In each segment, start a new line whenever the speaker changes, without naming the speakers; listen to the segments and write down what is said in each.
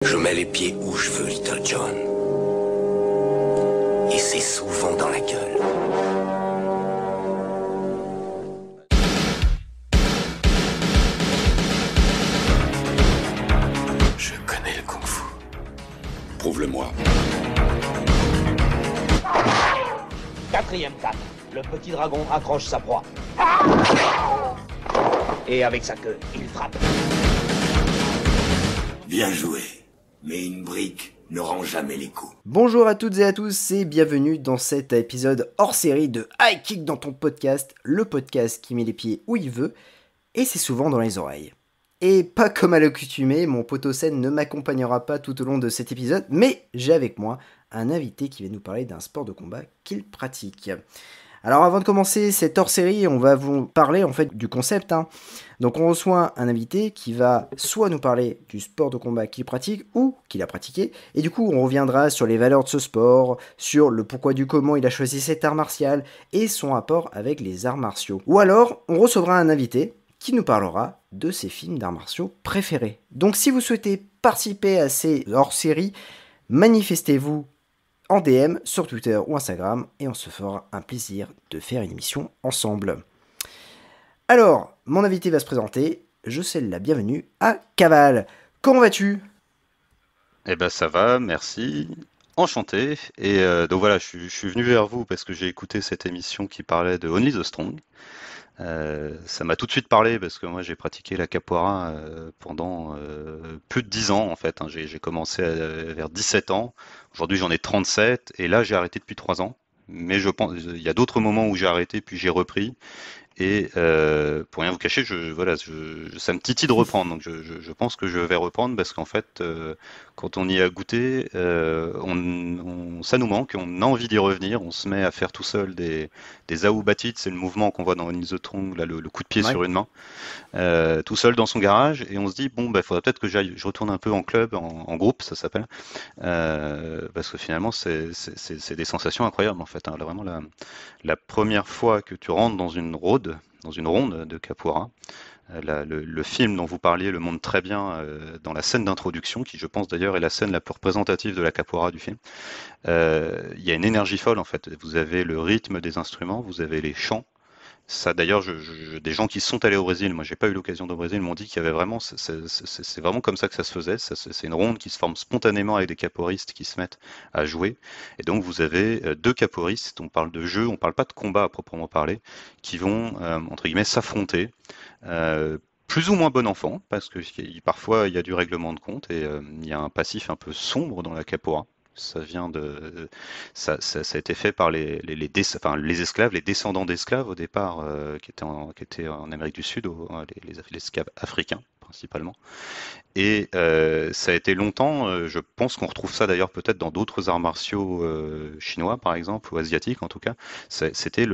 Je mets les pieds où je veux, Little John. Et c'est souvent dans la gueule. Je connais le kung-fu.
Prouve-le-moi.
Quatrième cap. Le petit dragon accroche sa proie. Et avec sa queue, il frappe.
Bien joué. Mais une brique ne rend jamais les coups.
Bonjour à toutes et à tous et bienvenue dans cet épisode hors série de High Kick dans ton podcast, le podcast qui met les pieds où il veut, et c'est souvent dans les oreilles. Et pas comme à l'accoutumée, mon poteau Sen ne m'accompagnera pas tout au long de cet épisode, mais j'ai avec moi un invité qui va nous parler d'un sport de combat qu'il pratique. Alors avant de commencer cette hors-série, on va vous parler en fait du concept. Donc on reçoit un invité qui va soit nous parler du sport de combat qu'il pratique ou qu'il a pratiqué, et du coup on reviendra sur les valeurs de ce sport, sur le pourquoi du comment il a choisi cet art martial et son rapport avec les arts martiaux. Ou alors on recevra un invité qui nous parlera de ses films d'arts martiaux préférés. Donc si vous souhaitez participer à ces hors-séries, manifestez-vous en DM sur Twitter ou Instagram et on se fera un plaisir de faire une émission ensemble. Alors, mon invité va se présenter, je souhaite la bienvenue à Caval. Comment vas-tu ?
Eh ben ça va, merci. Enchanté. Et donc voilà, je suis venu vers vous parce que j'ai écouté cette émission qui parlait de Only the Strong. Ça m'a tout de suite parlé parce que moi j'ai pratiqué la capoeira pendant plus de 10 ans en fait. J'ai commencé vers 17 ans. Aujourd'hui j'en ai 37 et là j'ai arrêté depuis 3 ans. Mais je pense, il y a d'autres moments où j'ai arrêté puis j'ai repris. Et pour rien vous cacher, ça me titille de reprendre. Donc je pense que je vais reprendre parce qu'en fait, quand on y a goûté, ça nous manque, on a envie d'y revenir. On se met à faire tout seul des aoubatit, c'est le mouvement qu'on voit dans Only the Strong, là, le coup de pied sur une main, tout seul dans son garage. Et on se dit, bon, bah, faudrait peut-être que je retourne un peu en club, en groupe, ça s'appelle. Parce que finalement, c'est des sensations incroyables en fait. Là, vraiment, la première fois que tu rentres dans une ronde de capoeira. Le film dont vous parliez le montre très bien dans la scène d'introduction, qui je pense d'ailleurs est la scène la plus représentative de la capoeira du film. Il y a une énergie folle en fait. Vous avez le rythme des instruments, vous avez les chants. Ça d'ailleurs, des gens qui sont allés au Brésil, moi j'ai pas eu l'occasion au Brésil, m'ont dit qu'il y avait vraiment, c'est vraiment comme ça que ça se faisait. C'est une ronde qui se forme spontanément avec des capoeiristes qui se mettent à jouer. Et donc vous avez deux capoeiristes, on parle de jeu, on parle pas de combat à proprement parler, qui vont entre guillemets s'affronter. Plus ou moins bon enfant, parce que parfois il y a du règlement de compte et il y a un passif un peu sombre dans la capoeira. Ça vient de, ça a été fait par les esclaves, les descendants d'esclaves au départ, qui étaient en Amérique du Sud, les esclaves africains principalement. Et ça a été longtemps, je pense qu'on retrouve ça d'ailleurs peut-être dans d'autres arts martiaux chinois par exemple, ou asiatiques en tout cas. C'était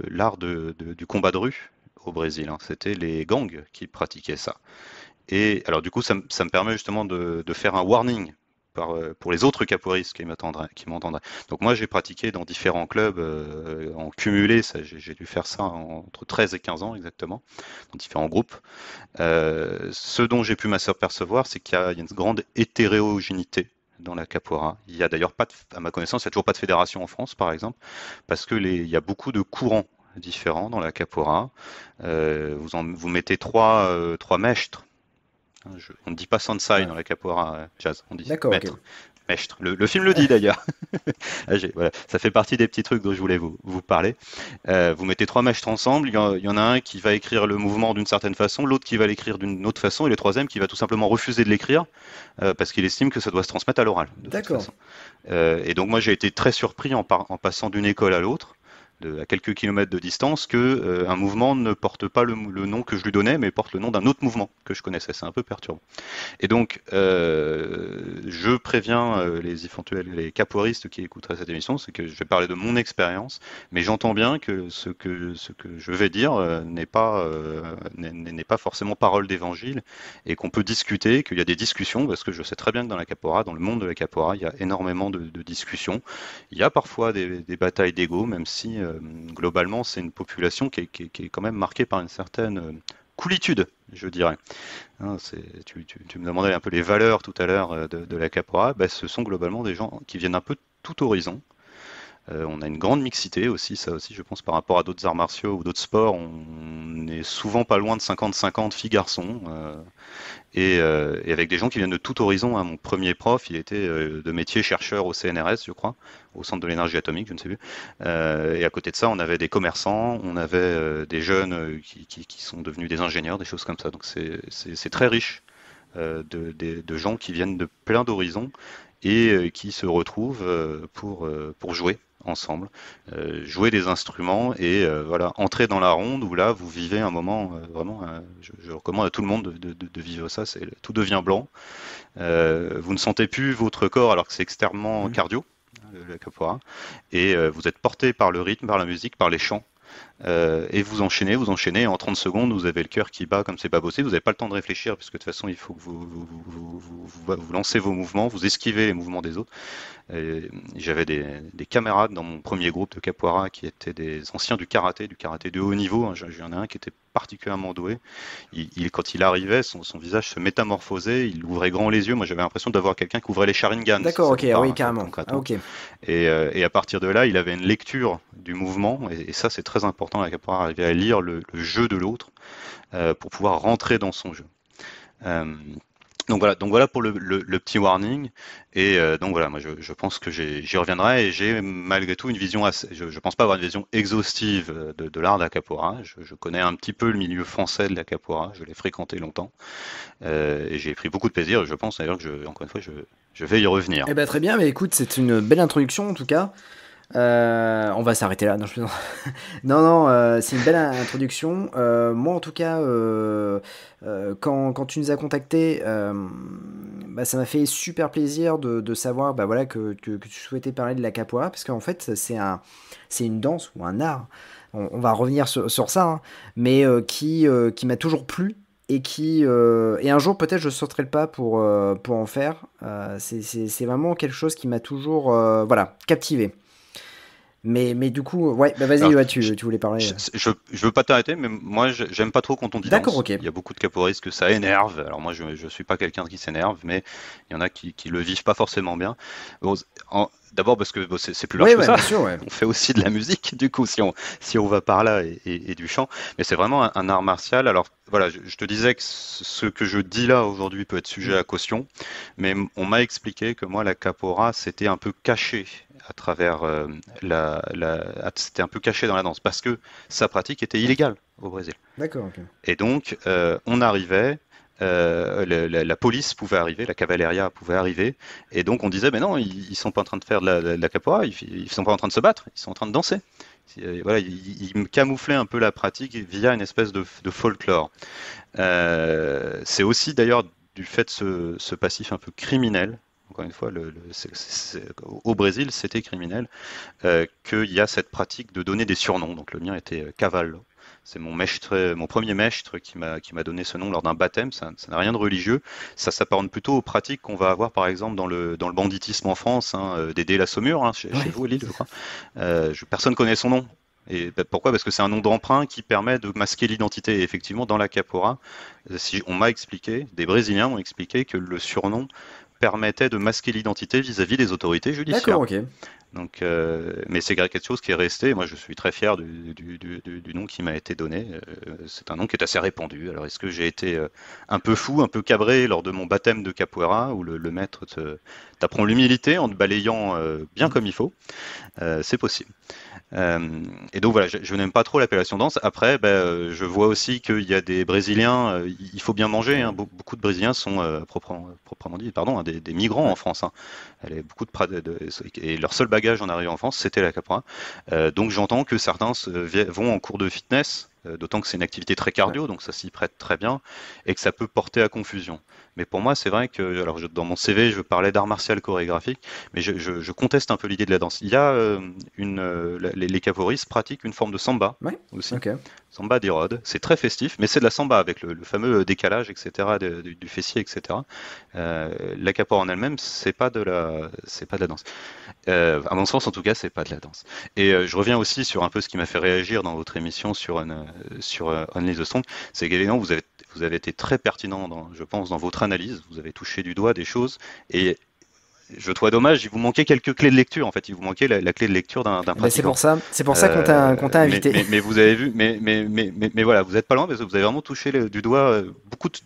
l'art du combat de rue au Brésil. C'était les gangs qui pratiquaient ça. Et alors du coup, ça me permet justement de faire un warning pour les autres capoeiristes qui m'entendraient. Donc moi, j'ai pratiqué dans différents clubs en cumulé, j'ai dû faire ça entre 13 et 15 ans exactement, dans différents groupes. Ce dont j'ai pu m'apercevoir, c'est qu'il y a une grande hétérogénéité dans la capoeira. Il y a d'ailleurs pas, à ma connaissance, il n'y a toujours pas de fédération en France, par exemple, parce que il y a beaucoup de courants différents dans la capoeira. Vous mettez trois maîtres. On ne dit pas sensei dans la capoeira jazz, on dit
D'accord,
maître.
ok.
Maître. Le film le dit d'ailleurs. Voilà, ça fait partie des petits trucs dont je voulais vous parler. Vous mettez trois maîtres ensemble, il y en a un qui va écrire le mouvement d'une certaine façon, l'autre qui va l'écrire d'une autre façon, et le troisième qui va tout simplement refuser de l'écrire parce qu'il estime que ça doit se transmettre à l'oral.
D'accord.
Et donc moi j'ai été très surpris en passant d'une école à l'autre, à quelques kilomètres de distance, que un mouvement ne porte pas le nom que je lui donnais, mais porte le nom d'un autre mouvement que je connaissais. C'est un peu perturbant. Et donc, je préviens les capoeiristes qui écouteraient cette émission, c'est que je vais parler de mon expérience, mais j'entends bien que ce que je vais dire n'est pas forcément parole d'évangile, et qu'on peut discuter, qu'il y a des discussions, parce que je sais très bien que dans la capoeira, dans le monde de la capoeira, il y a énormément de discussions. Il y a parfois des batailles d'ego, même si globalement c'est une population qui est quand même marquée par une certaine coolitude, je dirais. Hein, tu me demandais un peu les valeurs tout à l'heure de la capoeira. Ben, ce sont globalement des gens qui viennent un peu de tout horizon. On a une grande mixité aussi, ça aussi, je pense, par rapport à d'autres arts martiaux ou d'autres sports. On est souvent pas loin de 50-50 filles-garçons. Et avec des gens qui viennent de tout horizon. Hein. Mon premier prof, il était de métier chercheur au CNRS, je crois, au Centre de l'énergie atomique, je ne sais plus. Et à côté de ça, on avait des commerçants, on avait des jeunes qui sont devenus des ingénieurs, des choses comme ça. Donc c'est très riche de gens qui viennent de plein d'horizons et qui se retrouvent pour jouer ensemble, jouer des instruments et voilà, entrer dans la ronde où là vous vivez un moment vraiment, je recommande à tout le monde de vivre ça, tout devient blanc, vous ne sentez plus votre corps alors que c'est extrêmement cardio, la capoeira, et vous êtes porté par le rythme, par la musique, par les chants. Et vous enchaînez, et en 30 secondes, vous avez le cœur qui bat comme c'est pas possible, vous n'avez pas le temps de réfléchir, parce que de toute façon, il faut que vous lancez vos mouvements, vous esquivez les mouvements des autres. J'avais des camarades dans mon premier groupe de capoeira qui étaient des anciens du karaté de haut niveau. Hein. J'en ai un qui était particulièrement doué. Quand il arrivait, son visage se métamorphosait, il ouvrait grand les yeux. Moi, j'avais l'impression d'avoir quelqu'un qui ouvrait les Sharingan.
D'accord, ok, oui,
hein,
carrément. Ah, ok.
Et à partir de là, il avait une lecture du mouvement, et ça, c'est très important à la capoeira, arriver à lire le jeu de l'autre pour pouvoir rentrer dans son jeu. Donc voilà pour le petit warning. Et donc voilà, moi je pense que j'y reviendrai, et j'ai malgré tout une vision assez, je pense pas avoir une vision exhaustive de l'art de la capoeira. Je connais un petit peu le milieu français de la capoeira, je l'ai fréquenté longtemps, et j'ai pris beaucoup de plaisir, et je pense d'ailleurs que encore une fois je vais y revenir.
Eh ben, très bien, mais écoute, c'est une belle introduction en tout cas. On va s'arrêter là. Non, non, c'est une belle introduction. Moi, en tout cas, quand tu nous as contactés, ça m'a fait super plaisir de savoir voilà, que tu souhaitais parler de la capoeira, parce qu'en fait, c'est une danse ou un art. On va revenir sur ça, hein, mais qui m'a toujours plu. Et et un jour peut-être je sauterai le pas pour en faire. C'est vraiment quelque chose qui m'a toujours captivé. Mais du coup, ouais, vas-y, alors, ouais, tu voulais parler.
Je veux pas t'arrêter, mais moi j'aime pas trop quand on dit danse.
D'accord, ok.
Il y a beaucoup de capoeiristes que ça énerve. Alors moi je suis pas quelqu'un qui s'énerve, mais il y en a qui le vivent pas forcément bien. D'abord parce que c'est plus large que ça.
Bien sûr, ouais.
On fait aussi de la musique, du coup, si on va par là, et du chant. Mais c'est vraiment un art martial. Alors voilà, je te disais que ce que je dis là aujourd'hui peut être sujet à caution, mais on m'a expliqué que moi la capoeira c'était un peu caché à travers c'était un peu caché dans la danse parce que sa pratique était illégale au Brésil.
D'accord, ok.
Et donc on arrivait. La police pouvait arriver, la cavalleria pouvait arriver, et donc on disait, mais non, ils sont pas en train de faire de la capoeira, ils sont pas en train de se battre, ils sont en train de danser. Voilà, ils camouflaient un peu la pratique via une espèce de folklore. C'est aussi d'ailleurs du fait de ce passif un peu criminel. Encore une fois, au Brésil, c'était criminel, qu'il y a cette pratique de donner des surnoms. Donc le mien était Cavallo. C'est mon premier maître qui m'a donné ce nom lors d'un baptême. Ça n'a rien de religieux. Ça s'apparente plutôt aux pratiques qu'on va avoir, par exemple, dans le banditisme en France, hein, d'aider la Saumure, hein, chez vous, Lille, je crois. Personne ne connaît son nom. Et pourquoi ? Parce que c'est un nom d'emprunt qui permet de masquer l'identité. Et effectivement, dans la capoeira, on m'a expliqué, des Brésiliens m'ont expliqué que le surnom permettait de masquer l'identité vis-à-vis des autorités judiciaires.
D'accord, ok.
Donc, mais c'est quelque chose qui est resté. Moi, je suis très fier du nom qui m'a été donné. C'est un nom qui est assez répandu. Alors, est-ce que j'ai été un peu fou, un peu cabré lors de mon baptême de capoeira, où le maître t'apprend l'humilité en te balayant bien comme il faut ? C'est possible. Et donc voilà, je n'aime pas trop l'appellation danse. Après, je vois aussi qu'il y a des Brésiliens, il faut bien manger, hein. Beaucoup de Brésiliens sont proprement dit, des migrants en France. Hein. Beaucoup et leur seul bagage en arrivant en France, c'était la capoeira. Donc j'entends que certains vont en cours de fitness, d'autant que c'est une activité très cardio, donc ça s'y prête très bien, et que ça peut porter à confusion. Mais pour moi, c'est vrai que, alors dans mon CV, je parlais d'art martial chorégraphique, mais je conteste un peu l'idée de la danse. Il y a les capoeiristes pratiquent une forme de samba aussi. Okay. Samba des Rhodes. C'est très festif, mais c'est de la samba avec le fameux décalage, etc., du fessier, etc. La capoeira en elle-même, c'est pas de la danse. À mon sens, en tout cas, c'est pas de la danse. Et je reviens aussi sur un peu ce qui m'a fait réagir dans votre émission sur Only the Strong. C'est qu'évidemment, vous avez été très pertinent, je pense, dans votre analyse. Vous avez touché du doigt des choses. Et je trouve dommage, il vous manquait quelques clés de lecture en fait, il vous manquait la clé de lecture d'un pratiquant.
C'est pour ça qu'on t'a invité.
Mais vous avez vu, mais voilà, vous n'êtes pas loin parce que vous avez vraiment touché du doigt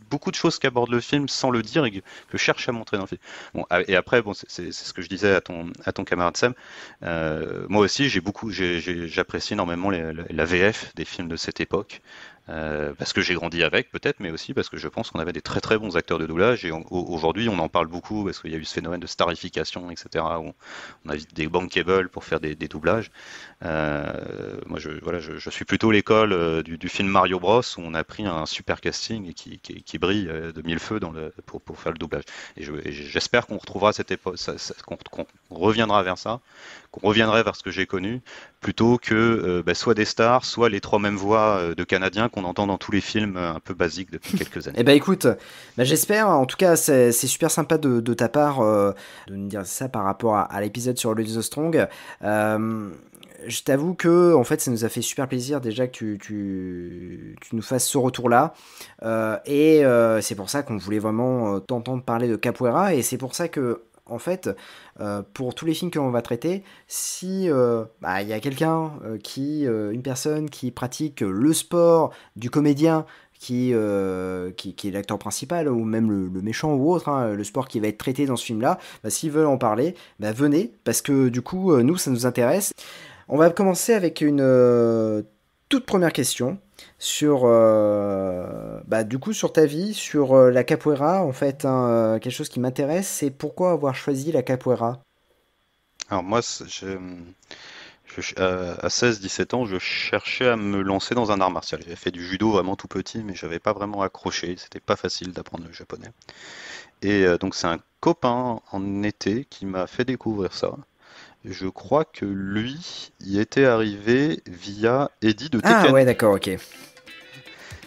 beaucoup de choses qu'aborde le film sans le dire et que je cherche à montrer dans le film. Bon, et après, bon, c'est ce que je disais à ton camarade Sam. Moi aussi, j'apprécie énormément la VF des films de cette époque. Parce que j'ai grandi avec peut-être, mais aussi parce que je pense qu'on avait des très très bons acteurs de doublage et aujourd'hui on en parle beaucoup parce qu'il y a eu ce phénomène de starification, etc. Où on a des bankable pour faire des doublages. Moi je suis plutôt l'école du film Mario Bros où on a pris un super casting et qui brille de mille feux pour faire le doublage. Et j'espère qu'on retrouvera cette époque, qu'on reviendra vers ça, qu'on reviendrait vers ce que j'ai connu, plutôt que soit des stars, soit les trois mêmes voix de Canadiens qu'on entend dans tous les films un peu basiques depuis quelques années.
Eh ben écoute, j'espère, en tout cas c'est super sympa de ta part de nous dire ça par rapport à l'épisode sur Only the Strong. Je t'avoue que en fait ça nous a fait super plaisir déjà que tu nous fasses ce retour là et c'est pour ça qu'on voulait vraiment t'entendre parler de capoeira et c'est pour ça que en fait, pour tous les films que l'on va traiter, si y a quelqu'un une personne qui pratique le sport du comédien qui est l'acteur principal ou même le méchant ou autre, hein, le sport qui va être traité dans ce film-là, s'ils veulent en parler, venez, parce que du coup, nous, ça nous intéresse. On va commencer avec une toute première question sur du coup sur ta vie, sur la capoeira en fait, hein, quelque chose qui m'intéresse, c'est pourquoi avoir choisi la capoeira.
Alors moi, à 16-17 ans, je cherchais à me lancer dans un art martial. J'avais fait du judo vraiment tout petit, mais j'avais pas vraiment accroché, c'était pas facile d'apprendre le japonais. Et donc c'est un copain en été qui m'a fait découvrir ça. Je crois que lui y était arrivé via Eddie de Tekken.
Ah ouais, d'accord, ok.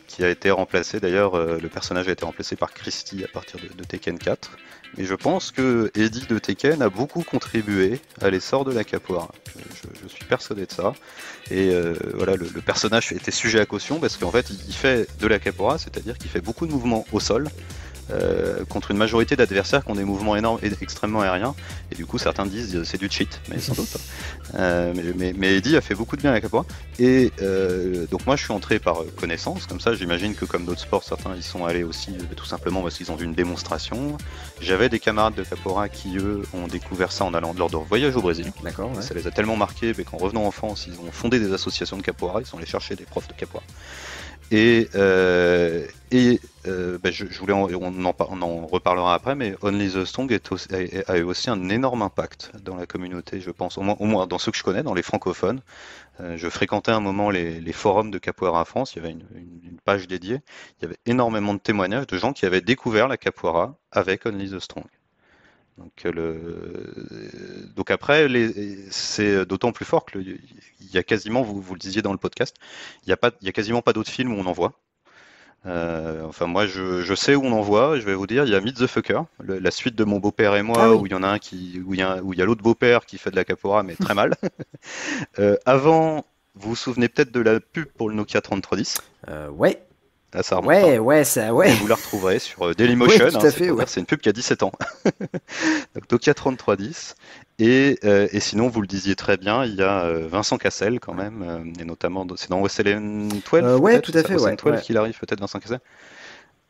Qui a été remplacé, d'ailleurs, le personnage a été remplacé par Christy à partir de Tekken 4. Mais je pense que Eddie de Tekken a beaucoup contribué à l'essor de la capoeira. Je suis persuadé de ça. Et voilà, le personnage était sujet à caution parce qu'en fait, il fait de la capoeira, c'est-à-dire qu'il fait beaucoup de mouvements au sol. Contre une majorité d'adversaires qui ont des mouvements énormes et extrêmement aériens, et du coup certains disent c'est du cheat, mais sans doute. Mais Eddie a fait beaucoup de bien à la capoeira, et donc moi je suis entré par connaissance, comme ça j'imagine que comme d'autres sports, certains y sont allés aussi tout simplement parce qu'ils ont vu une démonstration. J'avais des camarades de capoeira qui eux ont découvert ça en allant lors de leur voyage au Brésil.
D'accord, ouais.
Ça les a tellement marqués qu'en revenant en France, ils ont fondé des associations de capoeira, ils sont allés chercher des profs de capoeira. Je voulais, on en reparlera après, mais Only the Strong a eu aussi un énorme impact dans la communauté, je pense, au moins dans ceux que je connais, dans les francophones. Je fréquentais un moment les forums de capoeira France, il y avait une page dédiée, il y avait énormément de témoignages de gens qui avaient découvert la capoeira avec Only the Strong. Donc après, c'est d'autant plus fort qu'il y a quasiment, vous le disiez dans le podcast, il y a quasiment pas d'autres films où on en voit. Enfin moi je sais où on en voit, je vais vous dire, il y a Meet the Fucker, la suite de Mon beau-père et moi, où il y en a un où il y a l'autre beau-père qui fait de la capoeira mais très mal. Avant, vous vous souvenez peut-être de la pub pour le Nokia 3310.
Ouais.
Ah, ça remonte,
ouais, ça, ouais.
Et vous la retrouverez sur Dailymotion,
tout à fait, ouais.
C'est une pub qui a 17 ans. Donc Nokia 3310. Et sinon, vous le disiez très bien, il y a Vincent Cassel quand même, et notamment, c'est dans Ocean 12.
Ouais, tout à fait,
Ocean
ouais.
12 qu'il arrive peut-être, Vincent Cassel.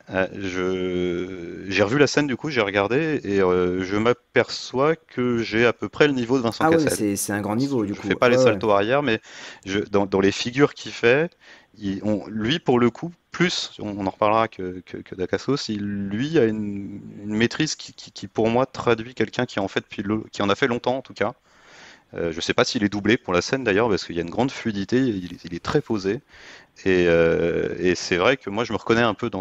J'ai revu la scène du coup, j'ai regardé et je m'aperçois que j'ai à peu près le niveau de Vincent Cassel.
Ouais, c'est un grand niveau du coup.
Je fais pas les saltos arrière, mais dans les figures qu'il fait, lui pour le coup, plus on en reparlera que Dacassos, lui a une maîtrise qui pour moi traduit quelqu'un qui en a fait longtemps en tout cas. Je sais pas s'il est doublé pour la scène d'ailleurs, parce qu'il y a une grande fluidité, il est très posé. Et c'est vrai que moi je me reconnais un peu dans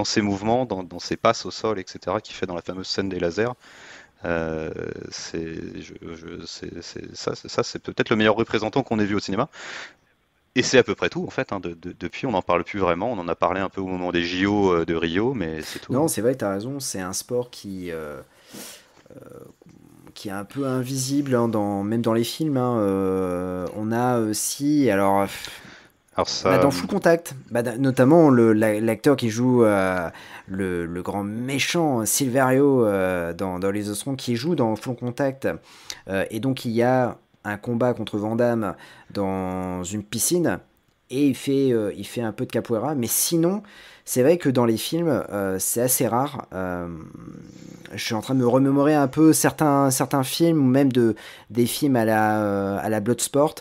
ces mouvements, dans ces passes au sol, etc. qu'il fait dans la fameuse scène des lasers. C'est peut-être le meilleur représentant qu'on ait vu au cinéma. Et c'est à peu près tout en fait. Hein. Depuis, on n'en parle plus vraiment. On en a parlé un peu au moment des JO de Rio, mais c'est tout.
Non,
Hein.
c'est vrai, t'as raison, c'est un sport qui est un peu invisible, hein, même dans les films. Hein, on a aussi, alors,
Alors
bah,
ça,
dans Full Contact, bah, notamment l'acteur qui joue le grand méchant Silverio dans Les Ostrons, qui joue dans Full Contact. Et donc il y a un combat contre Van Damme dans une piscine. Et il fait un peu de capoeira. Mais sinon, c'est vrai que dans les films, c'est assez rare. Je suis en train de me remémorer un peu certains films, ou même des films à la Bloodsport.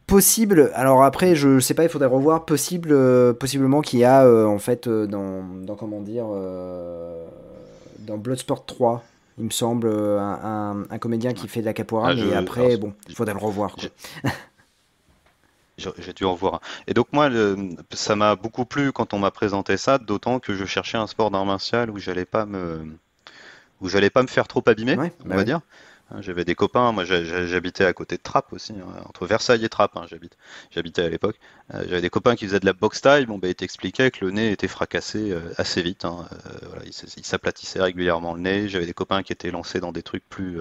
Possible, alors après, je sais pas, il faudrait revoir. Possiblement qu'il y a, en fait, dans comment dire, dans Bloodsport 3, il me semble, un comédien qui fait de la capoeira,
ah,
mais
alors,
après, bon, il faudrait le revoir, quoi.
j'ai j'ai dû en voir un. Et donc moi, ça m'a beaucoup plu quand on m'a présenté ça, d'autant que je cherchais un sport d'art martial où j'allais pas me faire trop abîmer,
Ouais,
on
bah
va
oui.
dire. Hein, j'avais des copains, moi j'habitais à côté de Trappes aussi, hein, entre Versailles et Trappes, hein, j'habitais à l'époque. J'avais des copains qui faisaient de la boxe thaï, bon bah ils t'expliquaient que le nez était fracassé assez vite, hein, voilà, il s'aplatissait régulièrement le nez. J'avais des copains qui étaient lancés dans des trucs plus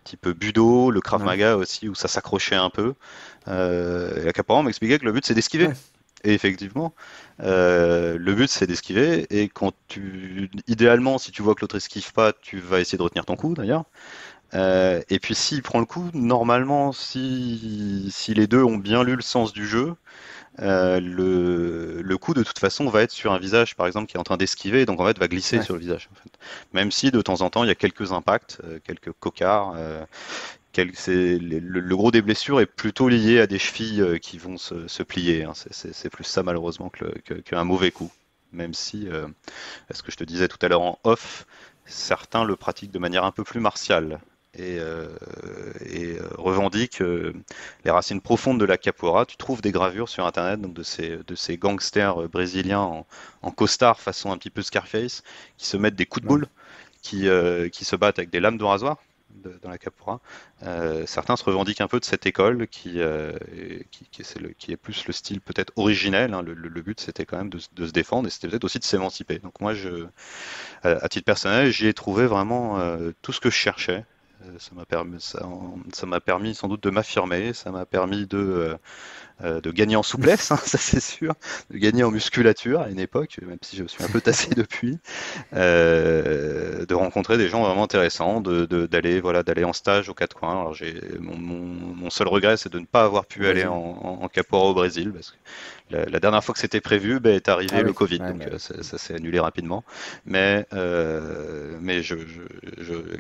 type budo, le Krav
Ouais,
Maga aussi, où ça s'accrochait un peu. Et la capoeira m'expliquait que le but c'est d'esquiver.
ouais,
Et effectivement, le but c'est d'esquiver. Et idéalement, si tu vois que l'autre esquive pas, tu vas essayer de retenir ton coup d'ailleurs. Et puis s'il prend le coup, normalement, si les deux ont bien lu le sens du jeu, le coup de toute façon va être sur un visage par exemple qui est en train d'esquiver, donc en fait va glisser
ouais.
sur le visage. En fait. Même si de temps en temps il y a quelques impacts, quelques cocards. Le gros des blessures est plutôt lié à des chevilles qui vont se plier. Hein. C'est plus ça malheureusement qu'un mauvais coup. Même si, ce que je te disais tout à l'heure en off, certains le pratiquent de manière un peu plus martiale et revendiquent les racines profondes de la capoeira. Tu trouves des gravures sur Internet donc de ces gangsters brésiliens en costard façon un petit peu Scarface qui se mettent des coups de
Ouais.
boule, qui se battent avec des lames de rasoir dans la capoeira. Certains se revendiquent un peu de cette école qui est plus le style peut-être originel. Hein. Le but c'était quand même de se défendre et c'était peut-être aussi de s'émanciper. Donc moi, à titre personnel, j'y ai trouvé vraiment tout ce que je cherchais. Ça m'a permis sans doute de m'affirmer, ça m'a permis de gagner en souplesse, hein, ça c'est sûr, de gagner en musculature à une époque, même si je suis un peu tassé depuis, de rencontrer des gens vraiment intéressants, d'aller en stage aux quatre coins. Alors mon seul regret, c'est de ne pas avoir
Au
pu aller
Brésil.
en capoeira au Brésil, parce que la dernière fois que c'était prévu, ben, est arrivé
Ah
le
oui,
Covid,
ouais,
donc
bah oui.
ça s'est annulé rapidement. Mais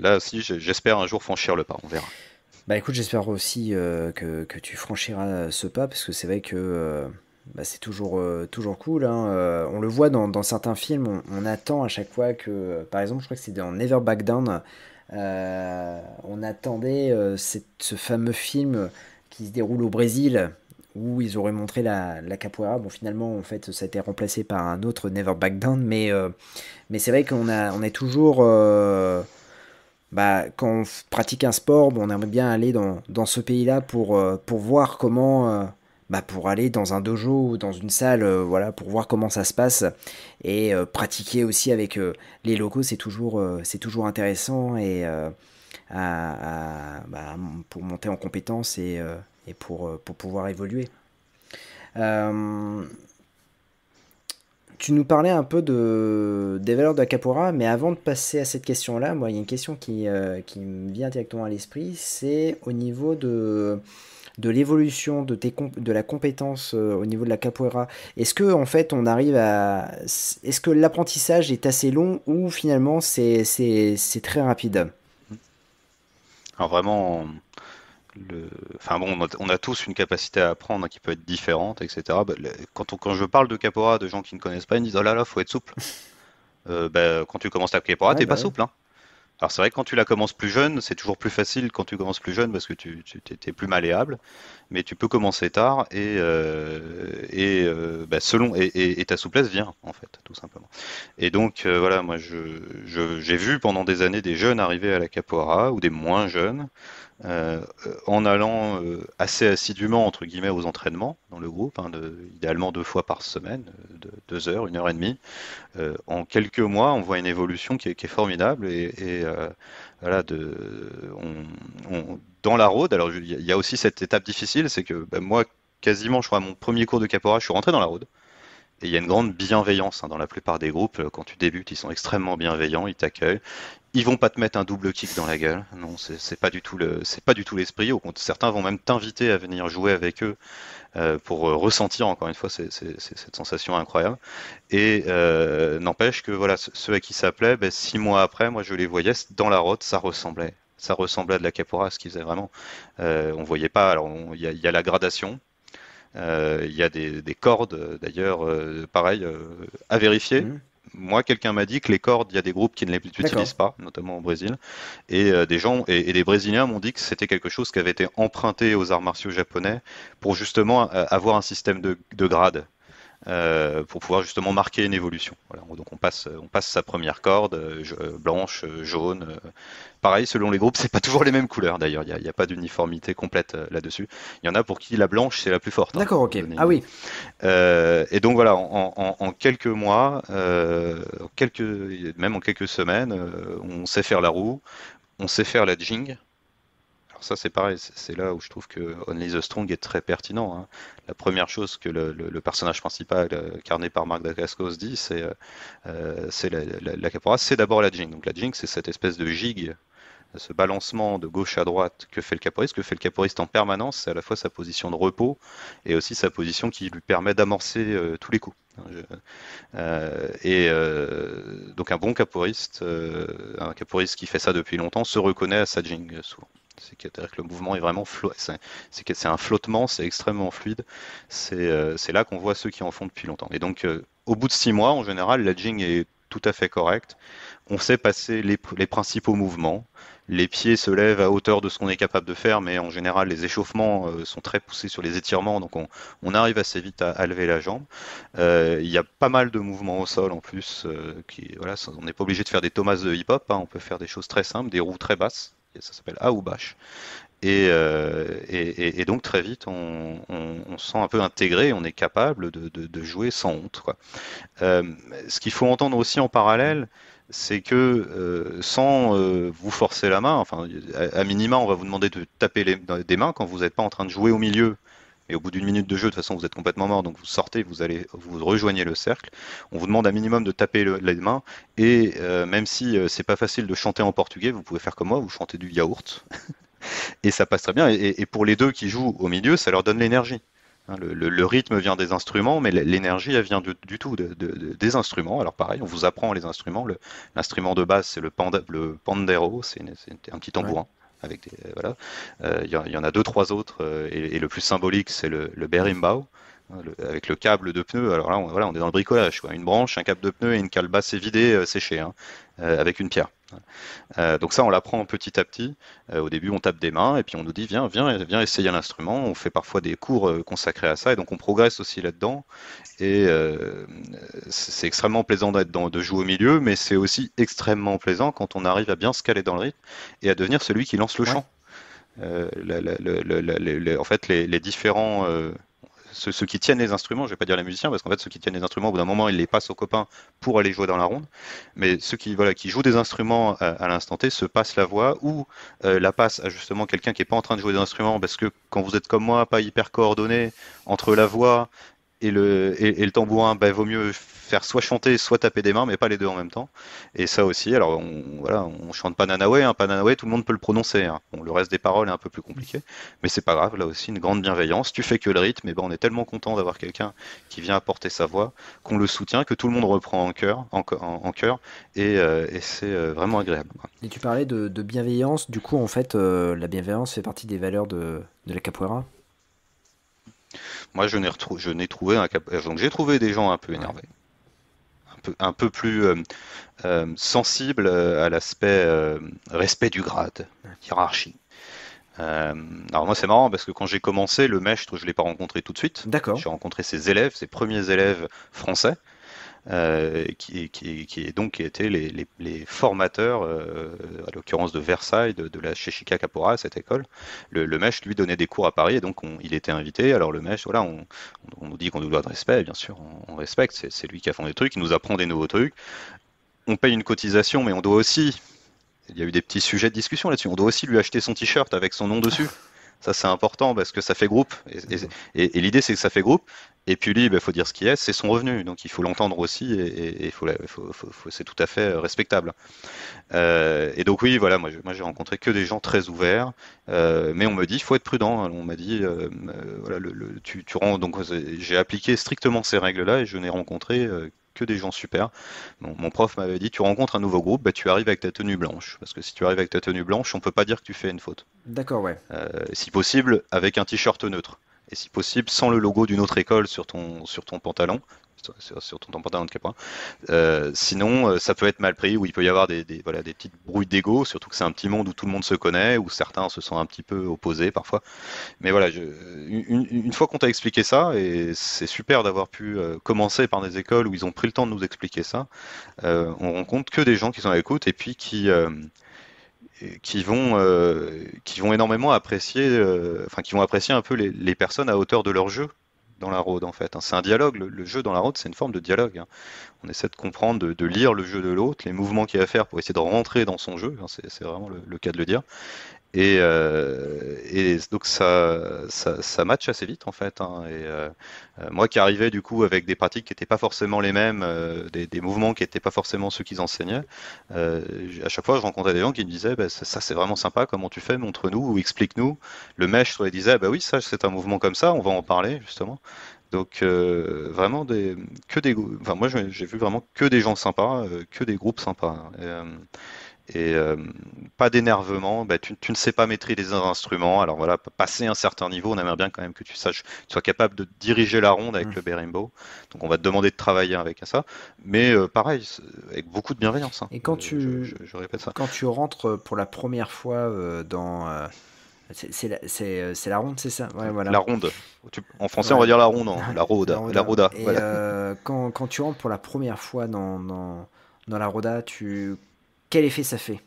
là aussi, j'espère un jour franchir le pas, on verra.
Bah écoute, j'espère aussi que tu franchiras ce pas, parce que c'est vrai que bah, c'est toujours cool. Hein. On le voit dans certains films, on attend à chaque fois que, par exemple, je crois que c'est dans Never Back Down, on attendait ce fameux film qui se déroule au Brésil, où ils auraient montré la capoeira. Bon, finalement, en fait, ça a été remplacé par un autre Never Back Down, mais c'est vrai on est toujours... bah, quand pratique un sport, bon, on aimerait bien aller dans ce pays-là pour voir comment, bah, pour aller dans un dojo ou dans une salle, voilà, pour voir comment ça se passe et pratiquer aussi avec les locaux, c'est toujours intéressant et bah, pour monter en compétence et pour pouvoir évoluer. Euh, Tu nous parlais un peu des valeurs de la capoeira, mais avant de passer à cette question-là, moi, il y a une question qui me vient directement à l'esprit, c'est au niveau de l'évolution de la compétence au niveau de la capoeira. Est-ce que, en fait, est-ce que l'apprentissage est assez long ou finalement c'est très rapide?
Alors vraiment, enfin bon, on a tous une capacité à apprendre hein, qui peut être différente, etc. Bah, quand je parle de capoeira à de gens qui ne connaissent pas, ils me disent oh là là, faut être souple. Bah, quand tu commences la capoeira,
Ouais,
t'es pas
bah ouais.
souple, hein. Alors c'est vrai que quand tu la commences plus jeune, c'est toujours plus facile quand tu commences plus jeune parce que t'es plus malléable, mais tu peux commencer tard bah, et ta souplesse vient en fait, tout simplement. Et donc voilà, moi j'ai vu pendant des années des jeunes arriver à la capoeira ou des moins jeunes en allant assez assidûment entre guillemets aux entraînements dans le groupe, hein, idéalement 2 fois par semaine, de 2 heures, 1 heure et demie. En quelques mois, on voit une évolution qui est formidable voilà, dans la road. Alors il y a aussi cette étape difficile, c'est que moi, quasiment, je crois, à mon premier cours de capoeira, je suis rentré dans la road. Et il y a une grande bienveillance hein, dans la plupart des groupes. Quand tu débutes, ils sont extrêmement bienveillants, ils t'accueillent. Ils vont pas te mettre un double kick dans la gueule. Non, c'est pas du tout c'est pas du tout l'esprit. Au contraire, certains vont même t'inviter à venir jouer avec eux pour ressentir encore une fois cette sensation incroyable. Et n'empêche que voilà, ceux à qui ça plaît, 6 mois après, moi je les voyais dans la route, ça ressemblait. Ça ressemblait à de la capoeira, ce qu'ils faisaient vraiment. On voyait pas. Alors il y a la gradation. Il y a des cordes, d'ailleurs, pareil, à vérifier. Moi, quelqu'un m'a dit que les cordes, il y a des groupes qui ne les utilisent pas, notamment au Brésil. Et des gens et des Brésiliens m'ont dit que c'était quelque chose qui avait été emprunté aux arts martiaux japonais pour justement avoir un système de grades. Pour pouvoir justement marquer une évolution. Voilà. Donc on passe sa première corde, blanche, jaune. Pareil, selon les groupes, c'est pas toujours les mêmes couleurs d'ailleurs. Il n'y a pas d'uniformité complète là-dessus. Il y en a pour qui la blanche c'est la plus forte.
D'accord, ok. Ah oui.
Et donc voilà, en quelques mois, même en quelques semaines, on sait faire la roue, on sait faire la jing. Alors ça c'est pareil, c'est là où je trouve que Only the Strong est très pertinent. Hein. La première chose que le personnage principal, incarné par Marc Dacascos, dit, c'est la capoeira, c'est d'abord la jing. Donc la jing, c'est cette espèce de gigue, ce balancement de gauche à droite que fait le capoeiriste. Que fait le capoeiriste en permanence, c'est à la fois sa position de repos et aussi sa position qui lui permet d'amorcer tous les coups. Donc un bon capoeiriste, un capoeiriste qui fait ça depuis longtemps, se reconnaît à sa jing souvent. C'est-à-dire que le mouvement est vraiment c'est un flottement, c'est extrêmement fluide. C'est là qu'on voit ceux qui en font depuis longtemps. Et donc, au bout de 6 mois, en général, la jing est tout à fait correcte. On sait passer les principaux mouvements. Les pieds se lèvent à hauteur de ce qu'on est capable de faire, mais en général, les échauffements sont très poussés sur les étirements, donc on arrive assez vite à lever la jambe. Il y a pas mal de mouvements au sol en plus. Voilà, on n'est pas obligé de faire des Thomas de hip-hop, hein, on peut faire des choses très simples, des roues très basses. Ça s'appelle Aoubash. Et donc très vite, on se sent un peu intégré, on est capable de jouer sans honte, quoi. Ce qu'il faut entendre aussi en parallèle, c'est que sans vous forcer la main, enfin à minima, on va vous demander de taper des mains quand vous n'êtes pas en train de jouer au milieu. Et au bout d'une minute de jeu, de toute façon, vous êtes complètement mort, donc vous sortez, vous rejoignez le cercle. On vous demande un minimum de taper les mains, et même si c'est pas facile de chanter en portugais, vous pouvez faire comme moi, vous chantez du yaourt, et ça passe très bien. Et pour les deux qui jouent au milieu, ça leur donne l'énergie. Hein, le rythme vient des instruments, mais l'énergie, elle vient du tout des instruments. Alors pareil, on vous apprend les instruments. L'instrument de base, c'est le pandero, c'est un petit tambourin. Ouais. Avec voilà, il y en a 2-3 autres, et le plus symbolique, c'est le berimbau, avec le câble de pneu. Alors là, on est dans le bricolage, quoi. Une branche, un câble de pneu et une calebasse évidée, séchée, hein, avec une pierre. Donc ça, on l'apprend petit à petit. Au début, on tape des mains et puis on nous dit viens essayer l'instrument. On fait parfois des cours consacrés à ça, et donc on progresse aussi là-dedans. Et c'est extrêmement plaisant de jouer au milieu, mais c'est aussi extrêmement plaisant quand on arrive à bien se caler dans le rythme et à devenir celui qui lance le chant. En fait, les différents ceux qui tiennent les instruments, je vais pas dire les musiciens, parce qu'en fait ceux qui tiennent les instruments, au bout d'un moment, ils les passent aux copains pour aller jouer dans la ronde. Mais ceux qui jouent des instruments à l'instant T se passent la voix, ou la passent à justement quelqu'un qui est pas en train de jouer des instruments, parce que quand vous êtes comme moi, pas hyper coordonné entre la voix et le tambourin, vaut mieux faire soit chanter, soit taper des mains, mais pas les deux en même temps. Et ça aussi, alors on chante Pananawe, hein, Pananawe, tout le monde peut le prononcer. Hein. Bon, le reste des paroles est un peu plus compliqué, mais c'est pas grave, là aussi, une grande bienveillance. Tu fais que le rythme, et on est tellement content d'avoir quelqu'un qui vient apporter sa voix, qu'on le soutient, que tout le monde reprend en chœur, et c'est vraiment agréable.
Et tu parlais de bienveillance, du coup, en fait, la bienveillance fait partie des valeurs de la capoeira.
Moi, je n'ai trouvé donc j'ai trouvé des gens un peu énervés, un peu plus sensibles à l'aspect respect du grade, hiérarchie. Alors moi, c'est marrant parce que quand j'ai commencé, le maître, je l'ai pas rencontré tout de suite.
D'accord.
J'ai rencontré ses premiers élèves français. qui étaient les formateurs, à l'occurrence de Versailles, de la Sheshika Kapora, à cette école. Le Mèche lui donnait des cours à Paris et donc il était invité. Alors le Mèche, voilà, on nous dit qu'on nous doit de respect, bien sûr, on respecte, c'est lui qui a fondé des trucs, il nous apprend des nouveaux trucs. On paye une cotisation, mais on doit aussi, il y a eu des petits sujets de discussion là-dessus, on doit aussi lui acheter son t-shirt avec son nom dessus. Ça, c'est important parce que ça fait groupe. Et l'idée, c'est que ça fait groupe. Et puis lui, il faut dire ce qui est, c'est son revenu. Donc il faut l'entendre aussi et c'est tout à fait respectable. Et donc oui, voilà, moi j'ai rencontré que des gens très ouverts. Mais on me dit, il faut être prudent. On m'a dit, voilà, tu rends. Donc j'ai appliqué strictement ces règles-là et je n'ai rencontré que des gens super. Mon prof m'avait dit, tu rencontres un nouveau groupe, bah, tu arrives avec ta tenue blanche. Parce que si tu arrives avec ta tenue blanche, on peut pas dire que tu fais une faute.
D'accord, ouais.
Si possible, avec un t-shirt neutre. Et si possible, sans le logo d'une autre école sur ton pantalon. Sur ton pantalon de capot. Sinon, ça peut être mal pris, où il peut y avoir voilà, des petites brouilles d'ego, surtout que c'est un petit monde où tout le monde se connaît, où certains se sentent un petit peu opposés parfois. Mais voilà, une fois qu'on t'a expliqué ça, et c'est super d'avoir pu commencer par des écoles où ils ont pris le temps de nous expliquer ça, on rencontre que des gens qui sont à l'écoute et puis qui vont énormément apprécier, enfin qui vont apprécier un peu les personnes à hauteur de leur jeu dans la road en fait. C'est un dialogue, le jeu dans la road c'est une forme de dialogue. On essaie de comprendre, de lire le jeu de l'autre, les mouvements qu'il va faire pour essayer de rentrer dans son jeu, c'est vraiment le cas de le dire. Et donc ça match assez vite en fait. Moi qui arrivais du coup avec des pratiques qui n'étaient pas forcément les mêmes, des mouvements qui n'étaient pas forcément ceux qu'ils enseignaient, à chaque fois je rencontrais des gens qui me disaient bah, ça c'est vraiment sympa, comment tu fais, montre-nous ou explique-nous. Le maître il disait bah oui ça c'est un mouvement comme ça, on va en parler justement. Donc vraiment enfin moi j'ai vu vraiment que des gens sympas, que des groupes sympas. Et pas d'énervement, bah, tu ne sais pas maîtriser les instruments, alors voilà, passer un certain niveau, on aimerait bien quand même que tu sois capable de diriger la ronde avec le berimbau, donc on va te demander de travailler avec ça, mais pareil, avec beaucoup de bienveillance.
Et quand
je répète ça.
Quand tu rentres pour la première fois dans... c'est la ronde, c'est ça? Ouais, voilà.
La ronde. En français, on va dire la ronde, la roda. La roda.
Et
voilà.
quand tu rentres pour la première fois dans la roda, quel effet ça fait?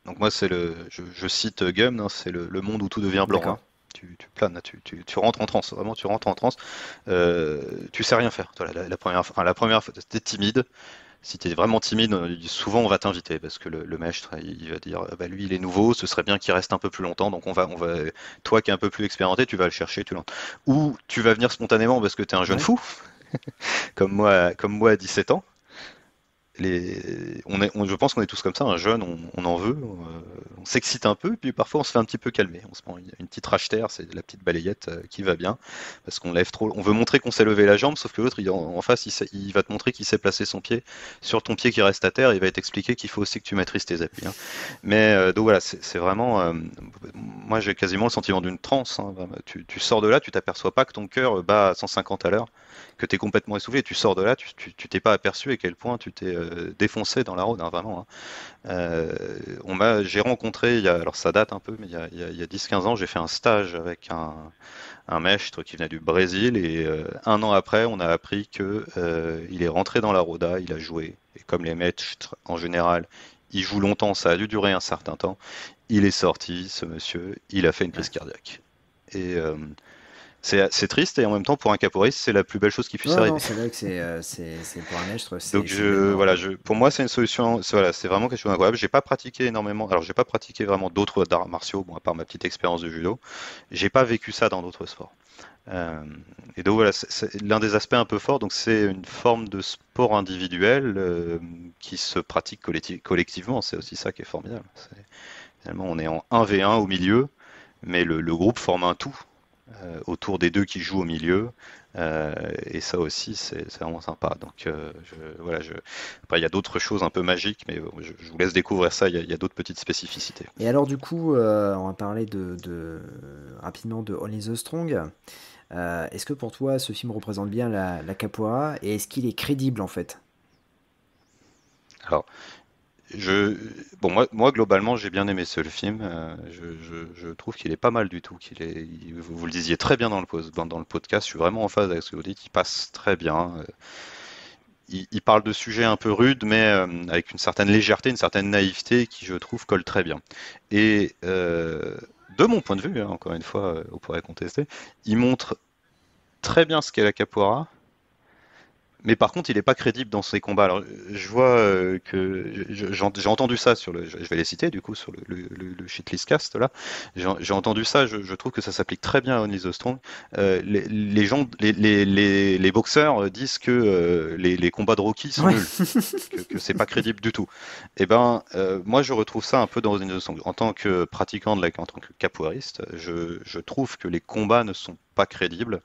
Donc moi, je cite Gum, hein, c'est le monde où tout devient blanc. Hein. Tu planes, tu rentres en transe, vraiment, tu rentres en transe. Tu sais rien faire. Toi, la première fois, t'es timide. Si tu es vraiment timide, souvent on va t'inviter parce que le maître il va dire bah, lui il est nouveau, ce serait bien qu'il reste un peu plus longtemps, donc toi qui es un peu plus expérimenté, tu vas le chercher, ou tu vas venir spontanément parce que tu es un jeune fou, comme moi à 17 ans. Je pense qu'on est tous comme ça, un jeune, on en veut, on s'excite un peu, puis parfois on se fait un petit peu calmer. On se prend une petite rachetère, c'est la petite balayette qui va bien, parce qu'on lève trop. On veut montrer qu'on sait lever la jambe, sauf que l'autre, en face, il va te montrer qu'il sait placer son pied sur ton pied qui reste à terre, il va t'expliquer qu'il faut aussi que tu maîtrises tes appuis. Hein. Mais donc voilà, c'est vraiment. Moi, j'ai quasiment le sentiment d'une transe. Hein, tu sors de là, tu t'aperçois pas que ton cœur bat à 150 à l'heure, que tu es complètement essoufflé, tu sors de là, tu t'es pas aperçu à quel point tu t'es défoncé dans la road, hein, vraiment. Hein. J'ai rencontré, alors ça date un peu, mais il y a 10-15 ans, j'ai fait un stage avec un maître qui venait du Brésil et un an après, on a appris que il est rentré dans la roda, il a joué. Et comme les maîtres, en général, ils jouent longtemps, ça a dû durer un certain temps. Il est sorti, ce monsieur, il a fait une crise cardiaque. Et c'est triste et en même temps pour un caporiste c'est la plus belle chose qui puisse arriver.
Non, c'est vrai que c'est pour un maître.
Donc pour moi c'est une solution. C'est vraiment quelque chose d'incroyable. J'ai pas pratiqué énormément. Alors j'ai pas pratiqué vraiment d'autres arts martiaux, bon à part ma petite expérience de judo. J'ai pas vécu ça dans d'autres sports. Et donc voilà, c'est l'un des aspects un peu forts. Donc c'est une forme de sport individuel qui se pratique collectivement. C'est aussi ça qui est formidable. Finalement on est en 1v1 au milieu, mais le groupe forme un tout. Autour des deux qui jouent au milieu, et ça aussi c'est vraiment sympa. Donc après il y a d'autres choses un peu magiques, mais je vous laisse découvrir ça. Il y a d'autres petites spécificités.
Et alors du coup, on va parler rapidement de Only the Strong. Est-ce que pour toi ce film représente bien la capoeira et est-ce qu'il est crédible en fait?
Alors je, bon, moi globalement, j'ai bien aimé le film. Je trouve qu'il est pas mal du tout. Vous le disiez très bien dans le podcast. Je suis vraiment en phase avec ce que vous dites. Il passe très bien. Il parle de sujets un peu rudes, mais avec une certaine légèreté, une certaine naïveté qui, je trouve, colle très bien. Et de mon point de vue, hein, encore une fois, on pourrait contester, il montre très bien ce qu'est la capoeira. Mais par contre, il n'est pas crédible dans ses combats. Alors, je vois j'ai entendu ça je vais les citer du coup sur le Shitlist Cast là. J'ai entendu ça. Je trouve que ça s'applique très bien à Only the Strong. Les gens, les boxeurs disent que les combats de Rocky sont
Ouais.
nuls, que c'est pas crédible du tout. Et ben, moi, je retrouve ça un peu dans Only the Strong. En tant que pratiquant en tant que capoeiriste, je trouve que les combats ne sont pas crédibles.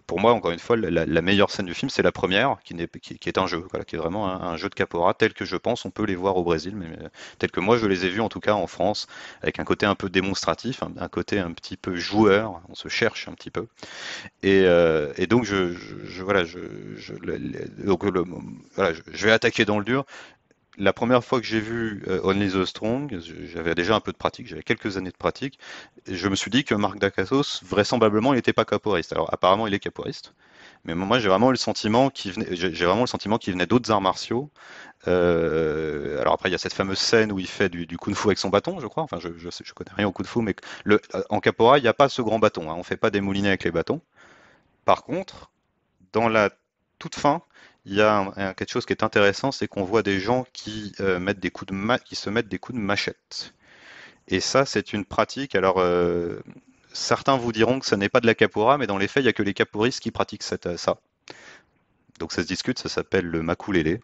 Pour moi, encore une fois, la meilleure scène du film, c'est la première, qui est un jeu, voilà, qui est vraiment un jeu de capoeira tel que je pense on peut les voir au Brésil, mais tel que moi je les ai vus en tout cas en France, avec un côté un peu démonstratif, un côté un petit peu joueur, on se cherche un petit peu. Et donc voilà, voilà, je vais attaquer dans le dur. La première fois que j'ai vu Only the Strong, j'avais déjà un peu de pratique, j'avais quelques années de pratique, et je me suis dit que Marc Dacascos, vraisemblablement, il n'était pas capoeiriste. Alors apparemment, il est capoeiriste, mais moi j'ai vraiment eu le sentiment j'ai vraiment le sentiment qu'il venait d'autres arts martiaux. Alors après, il y a cette fameuse scène où il fait du kung-fu avec son bâton, je crois. Enfin, je connais rien au kung-fu, mais en capoeira, il n'y a pas ce grand bâton, hein. On fait pas des moulinets avec les bâtons. Par contre, dans la toute fin, il y a quelque chose qui est intéressant, c'est qu'on voit des gens qui qui se mettent des coups de machette. Et ça, c'est une pratique. Alors, certains vous diront que ça n'est pas de la capoeira, mais dans les faits, il n'y a que les capoeiristes qui pratiquent ça. Donc ça se discute, ça s'appelle le makulele.